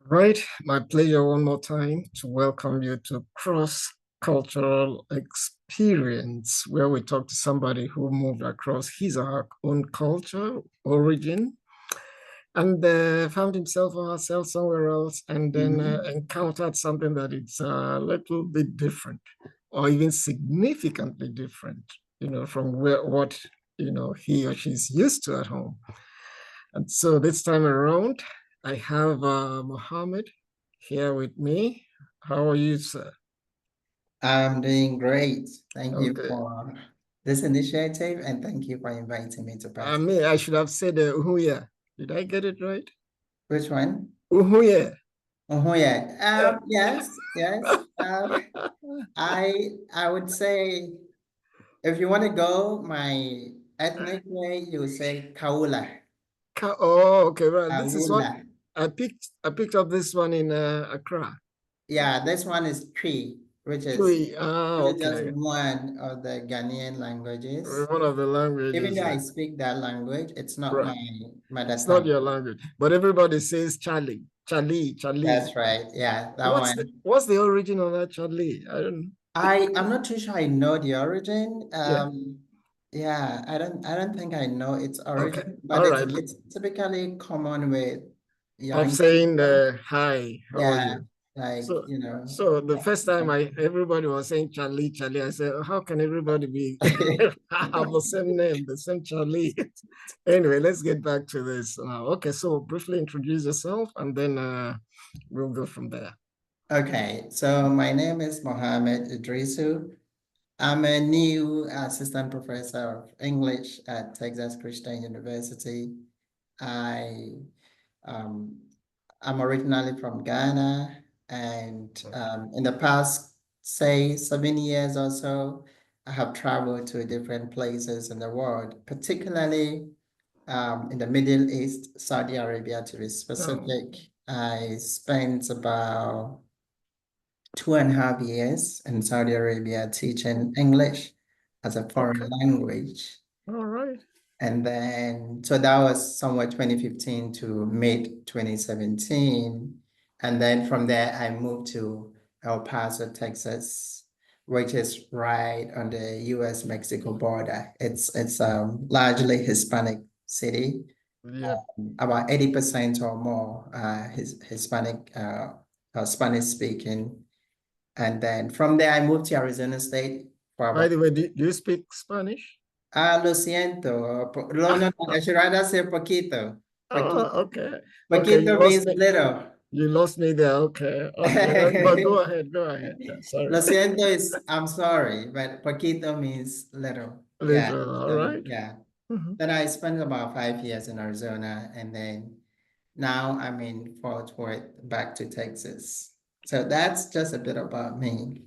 Right, my pleasure one more time to welcome you to Cross-Cultural Experience, where we talk to somebody who moved across his or her own culture, origin, and found himself or herself somewhere else, and then encountered something that it's a little bit different, or even significantly different, from what he or she's used to at home. And so this time around, I have Mohammed here with me. How are you, sir? I'm doing great. Thank you Okay. for this initiative and thank you for inviting me to participate. I should have said Uhuya. Did I get it right? Which one? Uhuya. Oh yeah. Yeah. Yes. I would say if you want to go my ethnic way, you would say Kaula. Oh, okay. Well, this is what Kaula. I picked up this one in Accra. Yeah, this one is Tree, Tui. which is just Okay. one of the Ghanaian languages. One of the Even languages. though I speak that language, it's not Right. my mother It's not tongue. your language, but everybody says Charlie, Charlie, Charlie. That's right. Yeah, that one. What's the origin of that Charlie? I don't. I'm not too sure I know the origin. Yeah. Yeah, I don't think I know its Okay. origin, but All it's right. it's typically common with Of young saying people. hi, how are Yeah, you? like So so the first time everybody was saying Charlie, Charlie, I said, how can everybody be have the same name, the same Charlie? Anyway, let's get back to this. Okay, so briefly introduce yourself and then we'll go from there. Okay, so my name is Mohammed Iddrisu. I'm a new assistant professor of English at Texas Christian University. I um, I'm originally from Ghana, and in the past, say 7 years or so, I have traveled to different places in the world, particularly in the Middle East, Saudi Arabia to be Oh, specific. I spent about 2.5 years in Saudi Arabia teaching English as a foreign okay. language. All right. And then, so that was somewhere 2015 to mid 2017. And then from there, I moved to El Paso, Texas, which is right on the US-Mexico border. It's largely Hispanic city, Yeah. about 80% or more Hispanic, Spanish speaking. And then from there, I moved to Arizona State for By about the way, do you speak Spanish? Lo siento. No, no, no, I should rather say poquito. Oh, okay. Okay, you Poquito lost means me. little. You lost me there. Okay. Okay. But go ahead. Go ahead. Yeah, sorry. Lo siento is I'm sorry, but poquito means little. Yeah. Later. All So right. yeah. Mhm. Then I spent about 5 years in Arizona, and then now I'm in Fort Worth, back to Texas. So that's just a bit about me.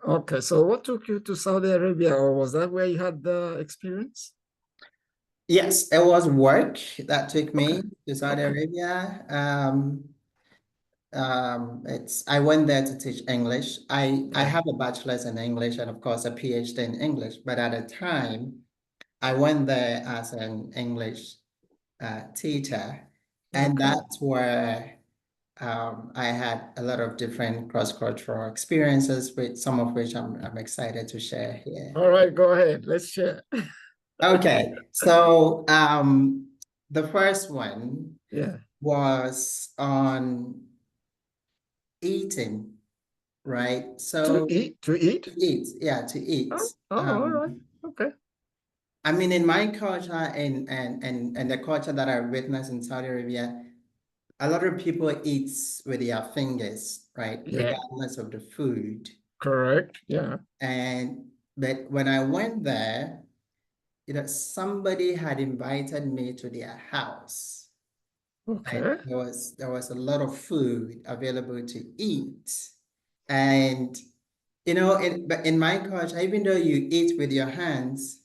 Okay. So what took you to Saudi Arabia, or was that where you had the experience? Yes, it was work that took Okay. me to Saudi Okay. Arabia. It's I went there to teach English. I Yeah. have a bachelor's in English and of course a PhD in English, but at the time I went there as an English teacher, and Okay. that's where I had a lot of different cross-cultural experiences, with some of which I'm excited to share here. All right. Go ahead. Let's share. Okay, so the first one Yeah. was on eating, right? To So eat. To eat. to eat, yeah, to eat. All right. Okay. I mean, in my culture and the culture that I witnessed in Saudi Arabia, a lot of people eat with their fingers, right? Yeah. Regardless of the food. Correct. Yeah. And but when I went there, somebody had invited me to their house. And Okay. there was a lot of food available to eat. And but in my culture, even though you eat with your hands,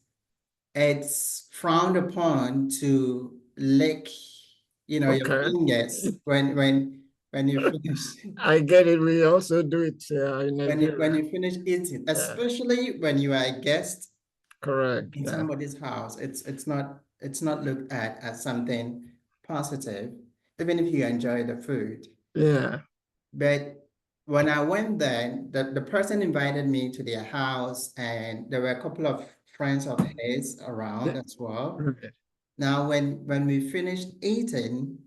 it's frowned upon to lick, your Okay. fingers when you finish I get it. We also do it in when Nigeria. you finish eating, Yeah. especially when you are a guest Correct. in Yeah. somebody's house. It's not looked at as something positive, even if you enjoy the food. Yeah. But when I went there, the person invited me to their house, and there were a couple of friends of his around Yeah. as well. Right. Now, when we finished eating,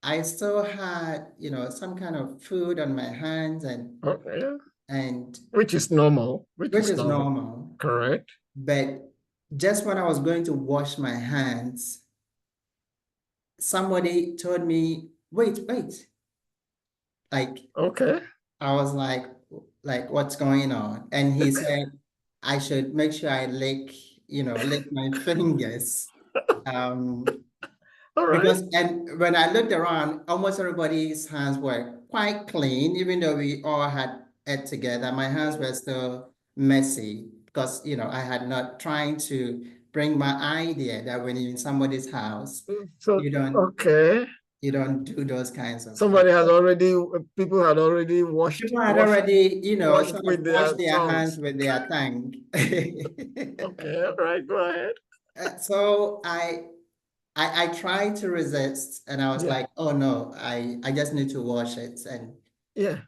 I still had, some kind of food on my hands, Okay. Yeah. and Which is normal. Which which is is normal. normal. Correct. But just when I was going to wash my hands, somebody told me, wait, wait. Like, Okay. I was like, what's going on? And he said, I should make sure I lick my fingers. Um, All right. and when I looked around, almost everybody's hands were quite clean, even though we all had ate together. My hands were still messy because, I had not trying to bring my idea that when you're in somebody's house, So, you don't okay. you don't do those kinds of things. Somebody has already, people had already People had already, washed sort of with their washed their hands tongues. with their tongue. Okay. All right. Go ahead. So I tried to resist, and I was Yeah. like, oh no, I just need to wash it. And Yeah.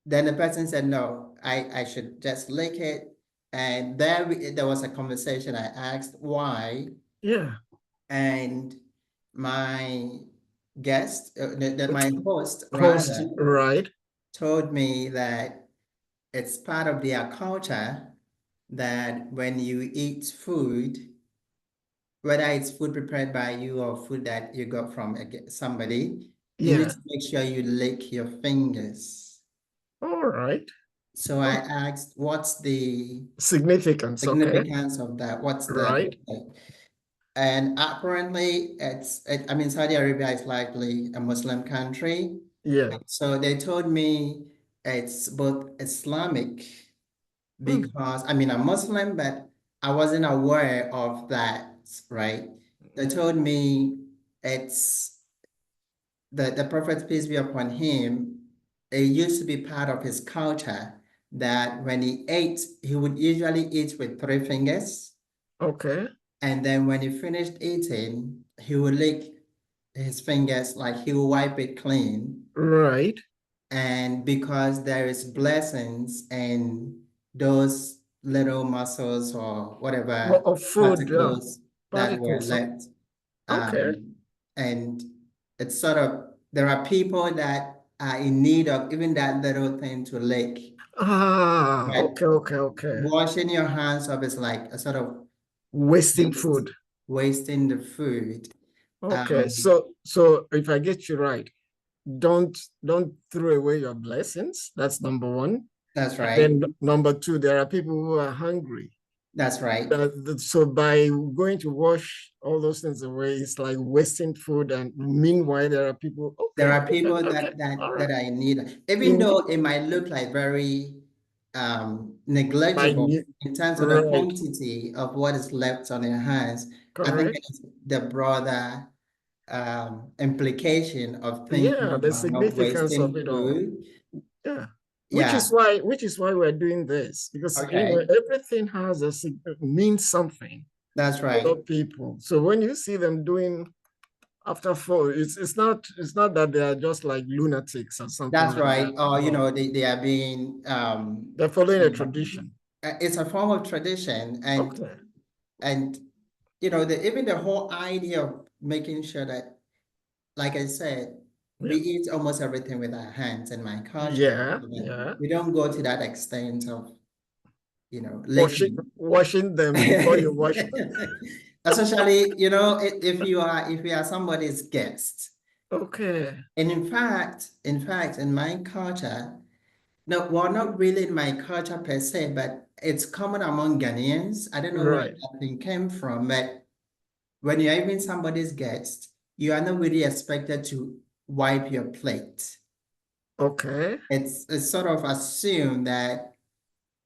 then the person said, no, I should just lick it. And there was a conversation. I asked why, Yeah. and my my host Host. rather, Right. told me that it's part of their culture that when you eat food, whether it's food prepared by you or food that you got from somebody, you need Yeah. to make sure you lick your fingers. All right. So I Oh, asked, what's the significance. Okay. significance of that? What's Right. and apparently I mean, Saudi Arabia is likely a Muslim country. Yeah. So they told me it's both Islamic, Hmm. because I mean, I'm Muslim, but I wasn't aware of that, right? They told me it's the Prophet, peace be upon him, it used to be part of his culture that when he ate, he would usually eat with three fingers. Okay. And then when he finished eating, he would lick his fingers, like he will wipe it clean. Right. And because there is blessings in those little muscles or whatever Of food. Yeah. particles that were Particles. left. Okay. And it's sort of, there are people that are in need of even that little thing to lick. Ah. But Okay. Okay. Okay. washing your hands off is like a sort of Wasting waste, food. wasting the food. Okay. Um, So if I get you right, don't don't throw away your blessings. That's number one. that's And right. then number two, there are people who are hungry. That's right. So by going to wash all those things away, it's like wasting food. And meanwhile, there are people. There Okay, are okay, people okay. All that right. I need, even In though it might look like very negligible minute, in terms of the right? quantity of what is left on your hands. I think Correct. it's the broader implication of thinking Yeah, the about not significance of wasting it all. food. Yeah. Yeah. Which is why we're doing this, because Okay. everything has means something That's to right. other people. So when you see them doing after four, it's not that they are just like lunatics or something That's like that. right. Or, No, they are being, they're following a you know, tradition. it's a form of tradition. Okay. And, even the whole idea of making sure that, like I said, we Yeah. eat almost everything with our hands in my culture. Yeah. Yeah. We don't go to that extent of, licking. Washing them before you wash them. Especially, if you are somebody's guest. Okay. And in fact, in my culture, no, well, not really in my culture per se, but it's common among Ghanaians. I don't know where Right. that thing came from, but when you're even somebody's guest, you are not really expected to wipe your plate. Okay. It's sort of assumed that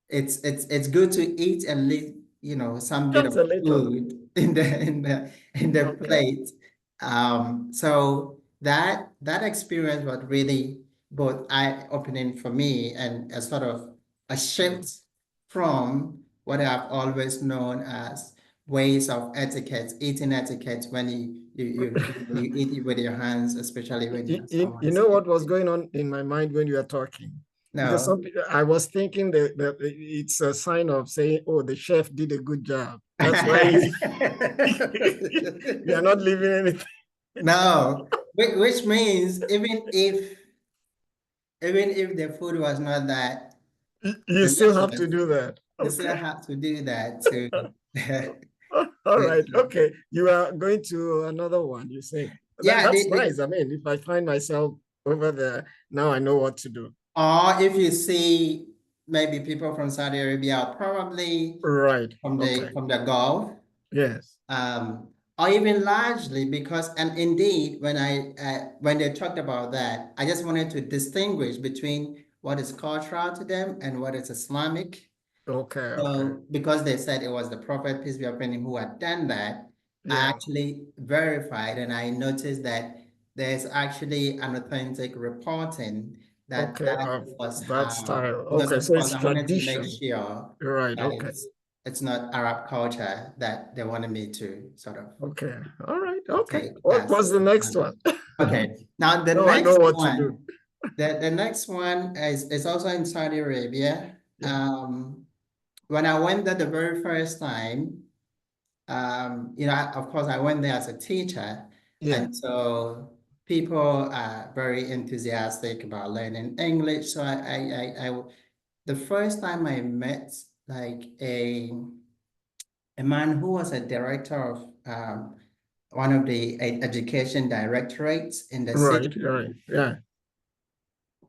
it's good to eat and leave, some bit Just of a little. food in the Okay. plate. So that experience was really both eye-opening for me and a sort of a Mm. shift from what I've always known as ways of etiquette, eating etiquette when you eat it with your hands, especially when you have You someone know what sitting. was going on in my mind when you were talking? Because No. I was thinking that it's a sign of saying, "Oh, the chef did a good job." That's why you are not leaving anything. No, which means even if the food was not that You still have to delicious, do that. you still Okay. have to do that to All right. Okay. You are going to another one, you say. yeah, That's nice. I mean, if I find myself over there, now I know what to do. or if you see maybe people from Saudi Arabia, or probably Right. from the Okay. Gulf, Yes. um, or even largely because, and indeed, when they talked about that, I just wanted to distinguish between what is cultural to them and what is Islamic. Okay. Okay. So because they said it was the Prophet, peace be upon him, who had done that, I Yeah. actually verified and I noticed that there's actually an authentic reporting that Okay. that Of was that how, style. because Okay. of So course it's I wanted to make tradition. sure Right. that Okay. it's not Arab culture that they wanted me to sort of Okay. All right. Okay. take What as. was the next one? Okay, now the Now I know next what to do. one, the next one is also in Saudi Arabia. Yeah. When I went there the very first time, of course, I went there as a teacher, Yeah. and so people are very enthusiastic about learning English. So the first time I met like a man who was a director of one of the education directorates in the Right. city. Right. Yeah.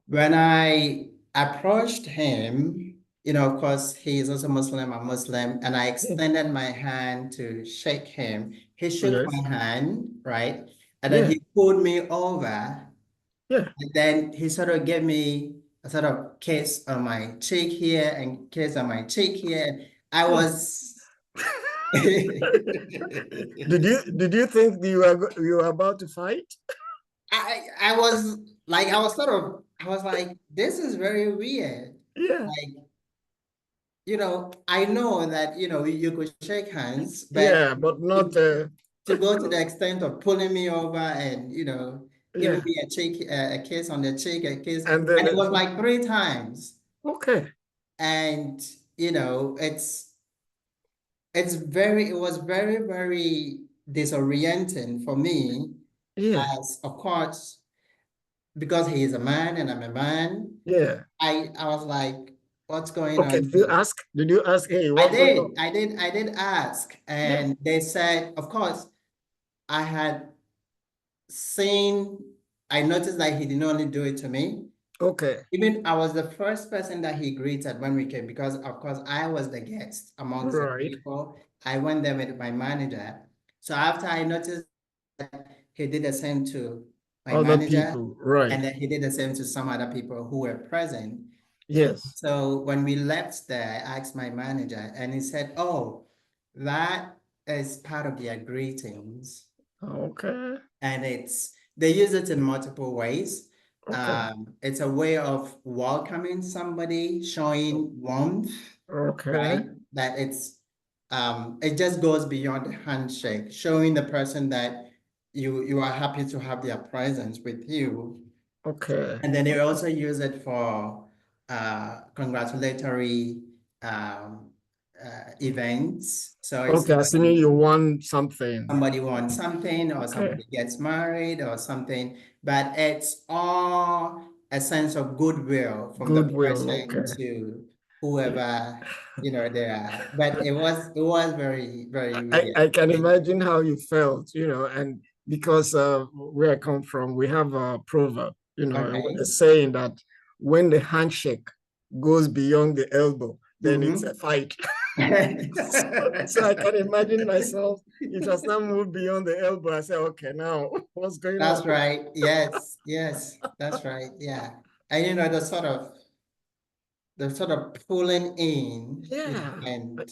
When I approached him, of course, he is also Muslim, I'm Muslim, and I extended my hand to shake him. He shook Yes. my hand, right? And then Yeah. he pulled me over, Yeah. and then he sort of gave me a sort of kiss on my cheek here and kiss on my cheek here. I Yeah. was I Did you think you were about to fight? I was I was like, this is very weird. Yeah. Like, I know that, you could shake hands, but Yeah, but not to, to go to the extent of pulling me over and, giving yeah. me a kiss on the cheek, a kiss, And and then it was like 3 times. okay. And, it was very, very disorienting for me Yeah. as, of course, because he is a man and I'm a man. Yeah. I was like, what's going Okay. on Did you here? ask? Did you ask, hey, I what's going on? did. I did ask. Yeah. And they said, of course, I had seen, I noticed that he didn't only do it to me. Okay. Even I was the first person that he greeted when we came because, of course, I was the guest amongst the Right. people. I went there with my manager. So after I noticed he did the same to my Other manager, people. Right. and then he did the same to some other people who were present. Yes. So when we left there, I asked my manager, and he said, "Oh, that is part of their greetings, Okay. and they use it in multiple ways. Okay. It's a way of welcoming somebody, showing warmth, Okay. right? That it just goes beyond the handshake, showing the person that you are happy to have their presence with you. Okay. And then they also use it for congratulatory events. So it's Okay. Assuming you want something. somebody wants something or Okay. somebody gets married or something, but it's all a sense of goodwill from the Goodwill. person Okay. to whoever, they are. But it was very, very weird. I can imagine how you felt, and because where I come from, we have a proverb, Okay. a saying that when the handshake goes beyond the elbow, then it's a Mhm. fight. So I can imagine myself, it has now moved beyond the elbow. I say, okay, now what's going on? That's right. Yes, yes, that's right. Yeah. And the sort of pulling in, Yeah, and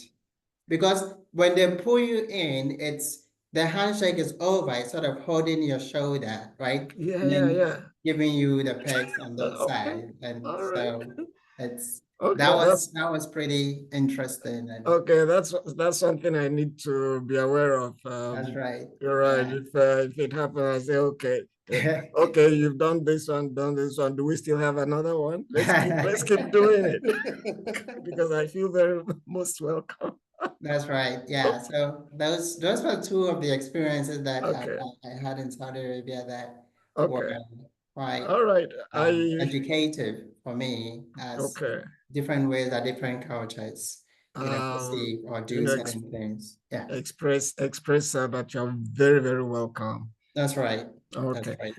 because when they pull you in, it's the handshake is over, it's sort of holding your shoulder, right? yeah, And yeah, then yeah. giving you the pegs on the Okay, side. And all right. so It's Okay, that's that was pretty interesting, and okay. That's something I need to be aware of. that's right. You're right. Yeah. If it happens, I say, okay, okay, you've done this one, done this one. Do we still have another one? Let's keep doing it because I feel very most welcome. That's right. Yeah. Oh, So those were two of the experiences that okay, I had in Saudi Arabia that were okay, quite all right. I educative for me, as okay. different ways that different cultures, Um, perceive or you do know, certain things. Yeah, express that you're very, very welcome. that's right. That's Okay. right.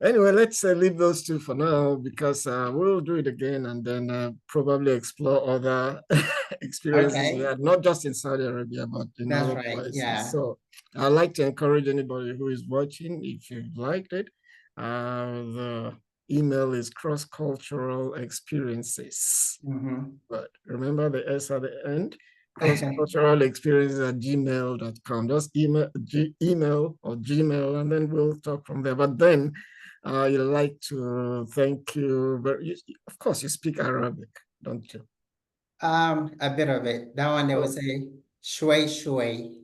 Anyway, let's leave those two for now because we'll do it again and then probably explore other experiences we Okay, had, not just in Saudi Arabia, but in that's other right. places. Yeah. So I'd like to encourage anybody who is watching, if you liked it, the email is crossculturalexperiences. Mm-hmm. But remember the S at the end, crossculturalexperiences@gmail.com. Just email or Gmail, and then we'll talk from there. But then you'd like to thank you. But of course, you speak Arabic, don't you? A bit of it. That one they would Oh, say shui shui.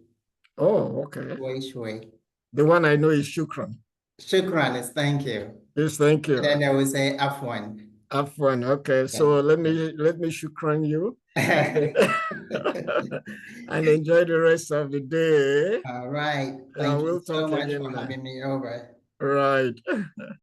oh, okay. Shui shui. The one I know is Shukran. Shukran is thank you. Yes, thank And you. then they would say afwan. Afwan. Okay, Yeah. so let me Shukran you, and then Yeah. and enjoy the rest of the day. All right. Thank you We'll so talk much again for then. having me over. Right.